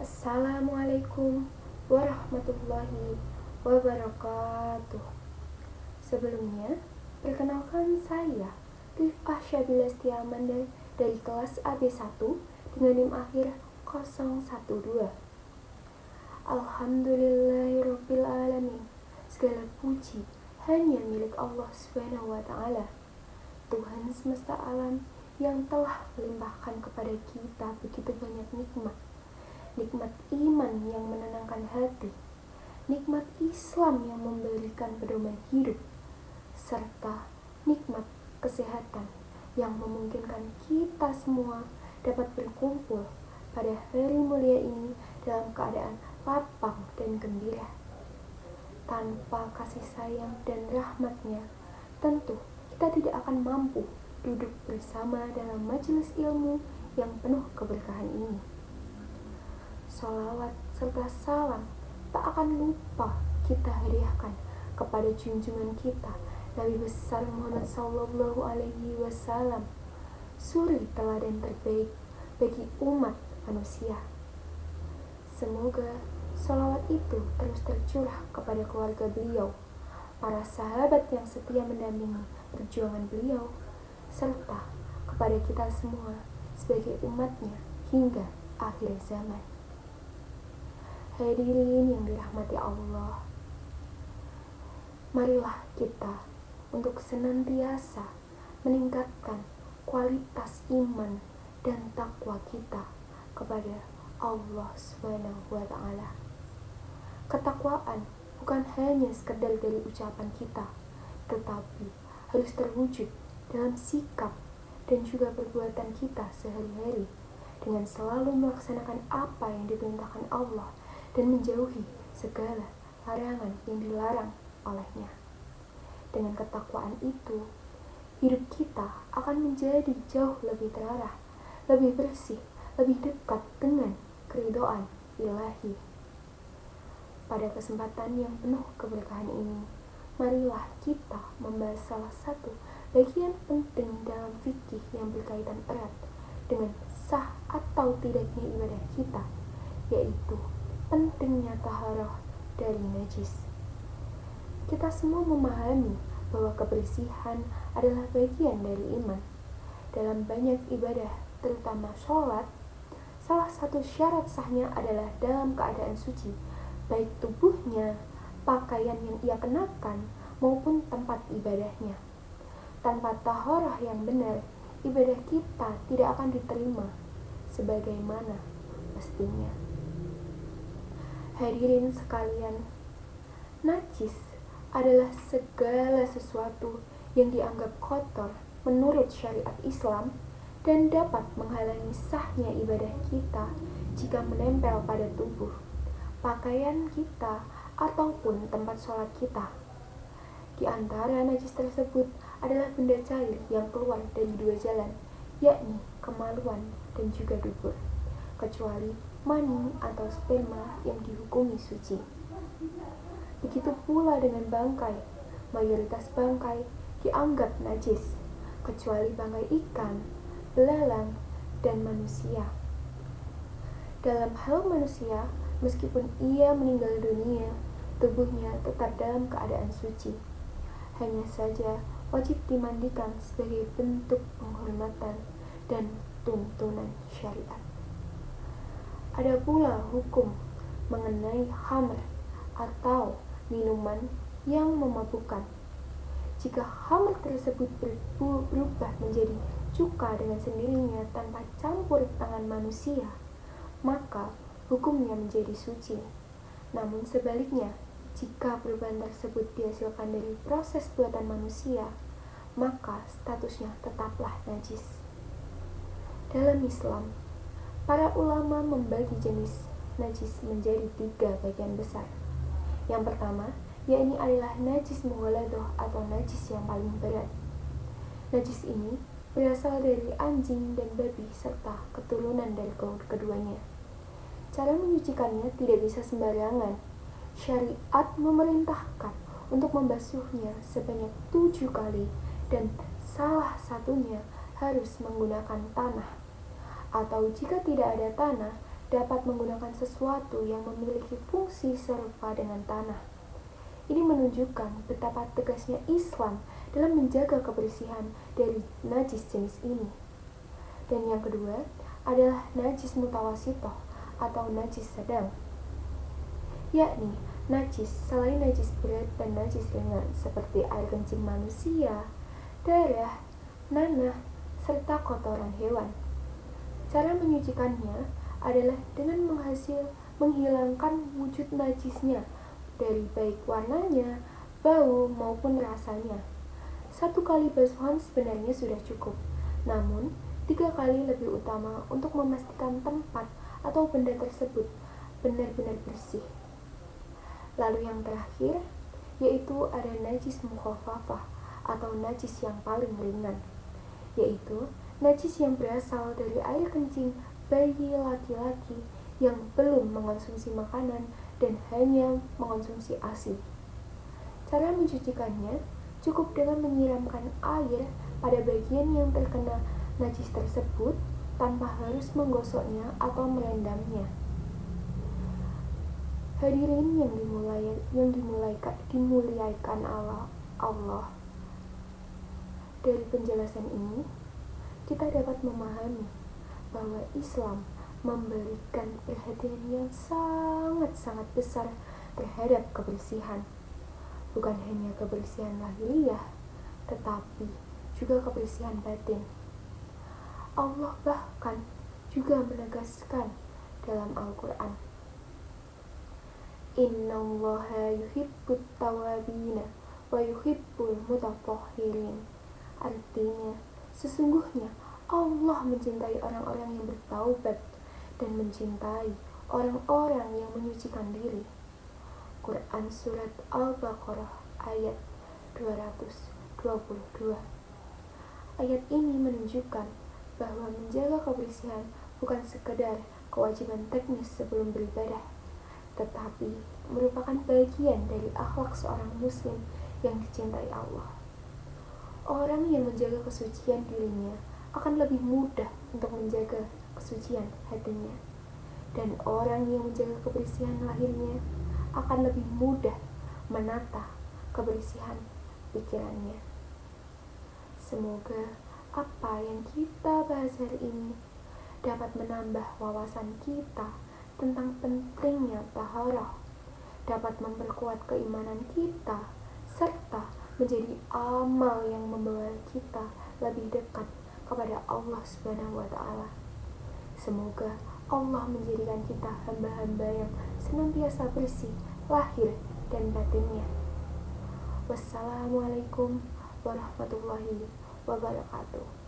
Assalamualaikum warahmatullahi wabarakatuh. Sebelumnya, perkenalkan saya Rifah Syabila Setiamanda dari kelas AB1 dengan NIM akhir 012. Alhamdulillahirabbil alamin. Segala puji hanya milik Allah Subhanahu wa taala, Tuhan semesta alam yang telah melimpahkan kepada kita begitu banyak nikmat iman yang menenangkan hati, nikmat Islam yang memberikan pedoman hidup, serta nikmat kesehatan yang memungkinkan kita semua dapat berkumpul pada hari mulia ini dalam keadaan lapang dan gembira. Tanpa kasih sayang dan rahmatnya, tentu kita tidak akan mampu duduk bersama dalam majelis ilmu yang penuh keberkahan ini. Sholawat serta salam tak akan lupa kita hadiahkan kepada junjungan kita Nabi besar Muhammad Sallallahu Alaihi Wasallam, suri teladan terbaik bagi umat manusia. Semoga sholawat itu terus tercurah kepada keluarga beliau, para sahabat yang setia mendampingi perjuangan beliau, serta kepada kita semua sebagai umatnya hingga akhir zaman. Hadirin yang dirahmati Allah, marilah kita untuk senantiasa meningkatkan kualitas iman dan takwa kita kepada Allah Subhanahu wa taala. Ketakwaan bukan hanya sekedar dari ucapan kita, tetapi harus terwujud dalam sikap dan juga perbuatan kita sehari-hari dengan selalu melaksanakan apa yang diperintahkan Allah dan menjauhi segala larangan yang dilarang olehnya. Dengan ketakwaan itu, hidup kita akan menjadi jauh lebih terarah, lebih bersih, lebih dekat dengan keridhaan ilahi. Pada kesempatan yang penuh keberkahan ini, marilah kita membahas salah satu bagian penting dalam fikih yang berkaitan erat dengan sah atau tidaknya ibadah kita, yaitu pentingnya taharah dari najis. Kita semua memahami bahwa kebersihan adalah bagian dari iman. Dalam banyak ibadah, terutama sholat, salah satu syarat sahnya adalah dalam keadaan suci, baik tubuhnya, pakaian yang ia kenakan, maupun tempat ibadahnya. Tanpa taharah yang benar, ibadah kita tidak akan diterima sebagaimana mestinya. Hadirin sekalian, najis adalah segala sesuatu yang dianggap kotor menurut syariat Islam dan dapat menghalangi sahnya ibadah kita jika menempel pada tubuh, pakaian kita, ataupun tempat sholat kita. Di antara najis tersebut adalah benda cair yang keluar dari dua jalan, yakni kemaluan dan juga dubur, kecuali mani atau sperma yang dihukumi suci. Begitu pula dengan bangkai. Mayoritas bangkai dianggap najis, kecuali bangkai ikan, belalang, dan manusia. Dalam hal manusia, meskipun ia meninggal dunia, tubuhnya tetap dalam keadaan suci. Hanya saja wajib dimandikan sebagai bentuk penghormatan dan tuntunan syariat. Ada pula hukum mengenai khamr atau minuman yang memabukkan. Jika khamr tersebut berubah menjadi cuka dengan sendirinya tanpa campur tangan manusia, maka hukumnya menjadi suci. Namun sebaliknya, jika perubahan tersebut dihasilkan dari proses buatan manusia, maka statusnya tetaplah najis. Dalam Islam, para ulama membagi jenis najis menjadi 3 bagian besar. Yang pertama, yakni adalah najis mughaladah atau najis yang paling berat. Najis ini berasal dari anjing dan babi serta keturunan dari keduanya. Cara menyucikannya tidak bisa sembarangan. Syariat memerintahkan untuk membasuhnya sebanyak 7 kali dan salah satunya harus menggunakan tanah. Atau jika tidak ada tanah, dapat menggunakan sesuatu yang memiliki fungsi serupa dengan tanah. Ini menunjukkan betapa tegasnya Islam dalam menjaga kebersihan dari najis jenis ini. Dan yang kedua adalah najis mutawasitoh atau najis sedang, yakni najis selain najis berat dan najis ringan seperti air kencing manusia, darah, nanah, serta kotoran hewan. Cara menyucikannya adalah dengan menghilangkan wujud najisnya dari baik warnanya, bau, maupun rasanya. 1 kali basuhan sebenarnya sudah cukup, namun 3 kali lebih utama untuk memastikan tempat atau benda tersebut benar-benar bersih. Lalu yang terakhir, yaitu ada najis mukhafafah atau najis yang paling ringan, yaitu najis yang berasal dari air kencing bayi laki-laki yang belum mengonsumsi makanan dan hanya mengonsumsi ASI. Cara mencucikannya cukup dengan menyiramkan air pada bagian yang terkena najis tersebut tanpa harus menggosoknya atau merendamnya. Hadirin yang dimuliakan Allah. Dari penjelasan ini, kita dapat memahami bahwa Islam memberikan perhatian yang sangat-sangat besar terhadap kebersihan. Bukan hanya kebersihan lahiriah, tetapi juga kebersihan batin. Allah bahkan juga menegaskan dalam Al-Quran, Innallaha yuhibbut tawabina wa yuhibbul mutatahhirin. Artinya, sesungguhnya Allah mencintai orang-orang yang bertaubat dan mencintai orang-orang yang menyucikan diri. Quran Surat Al-Baqarah ayat 222. Ayat ini menunjukkan bahwa menjaga kebersihan bukan sekedar kewajiban teknis sebelum beribadah, tetapi merupakan bagian dari akhlak seorang muslim yang dicintai Allah. Orang yang menjaga kesucian dirinya akan lebih mudah untuk menjaga kesucian hatinya, dan orang yang menjaga kebersihan lahirnya akan lebih mudah menata kebersihan pikirannya. Semoga apa yang kita bahas hari ini dapat menambah wawasan kita tentang pentingnya taharah, dapat memperkuat keimanan kita, serta menjadi amal yang membawa kita lebih dekat kepada Allah Subhanahu wa Ta'ala. Semoga Allah menjadikan kita hamba-hamba yang senantiasa bersih lahir dan batinnya. Wassalamualaikum warahmatullahi wabarakatuh.